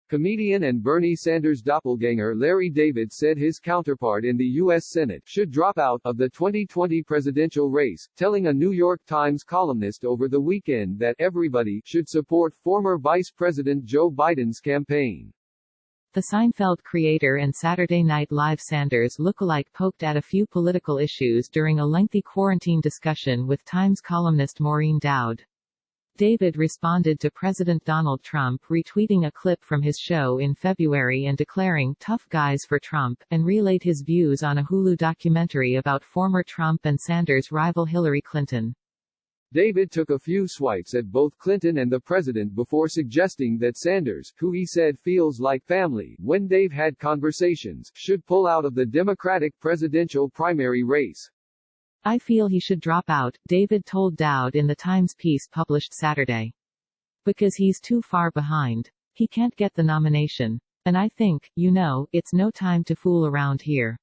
Comedian and Bernie Sanders' doppelganger Larry David said his counterpart in the U.S. Senate should drop out of the 2020 presidential race, telling a New York Times columnist over the weekend that everybody should support former Vice President Joe Biden's campaign. The Seinfeld creator and Saturday Night Live Sanders lookalike poked at a few political issues during a lengthy quarantine discussion with Times columnist Maureen Dowd. David responded to President Donald Trump retweeting a clip from his show in February and declaring "tough guys for Trump," and relayed his views on a Hulu documentary about former Trump and Sanders rival Hillary Clinton. David took a few swipes at both Clinton and the president before suggesting that Sanders, who he said feels like family when they've had conversations, should pull out of the Democratic presidential primary race. "I feel he should drop out," David told Dowd in the Times piece published Saturday. "Because he's too far behind. He can't get the nomination. And I think, it's no time to fool around here.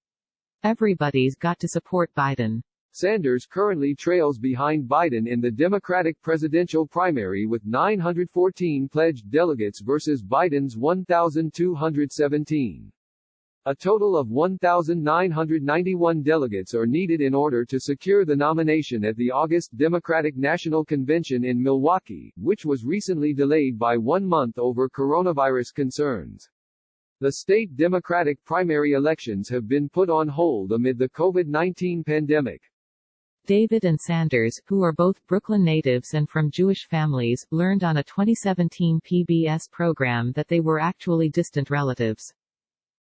Everybody's got to support Biden." Sanders currently trails behind Biden in the Democratic presidential primary with 914 pledged delegates versus Biden's 1,217. A total of 1,991 delegates are needed in order to secure the nomination at the August Democratic National Convention in Milwaukee, which was recently delayed by 1 month over coronavirus concerns. The state Democratic primary elections have been put on hold amid the COVID-19 pandemic. David and Sanders, who are both Brooklyn natives and from Jewish families, learned on a 2017 PBS program that they were actually distant relatives.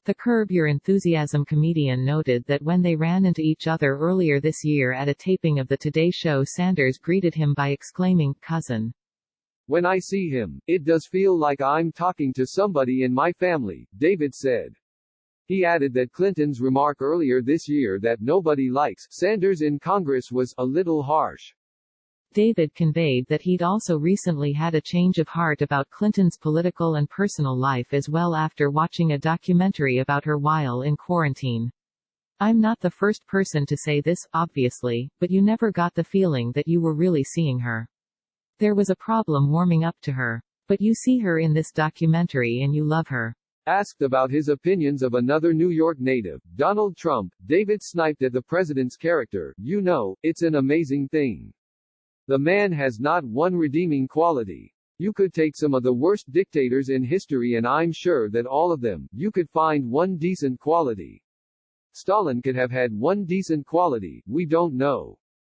The Curb Your Enthusiasm comedian noted that when they ran into each other earlier this year at a taping of the Today Show, Sanders greeted him by exclaiming, "Cousin. When I see him, it does feel like I'm talking to somebody in my family," David said. He added that Clinton's remark earlier this year that nobody likes Sanders in Congress was a little harsh. David conveyed that he'd also recently had a change of heart about Clinton's political and personal life as well after watching a documentary about her while in quarantine. "I'm not the first person to say this, obviously, but you never got the feeling that you were really seeing her. There was a problem warming up to her. But you see her in this documentary and you love her." Asked about his opinions of another New York native, Donald Trump, David sniped at the president's character, "It's an amazing thing. The man has not one redeeming quality. You could take some of the worst dictators in history and I'm sure that all of them, you could find one decent quality. Stalin could have had one decent quality, we don't know."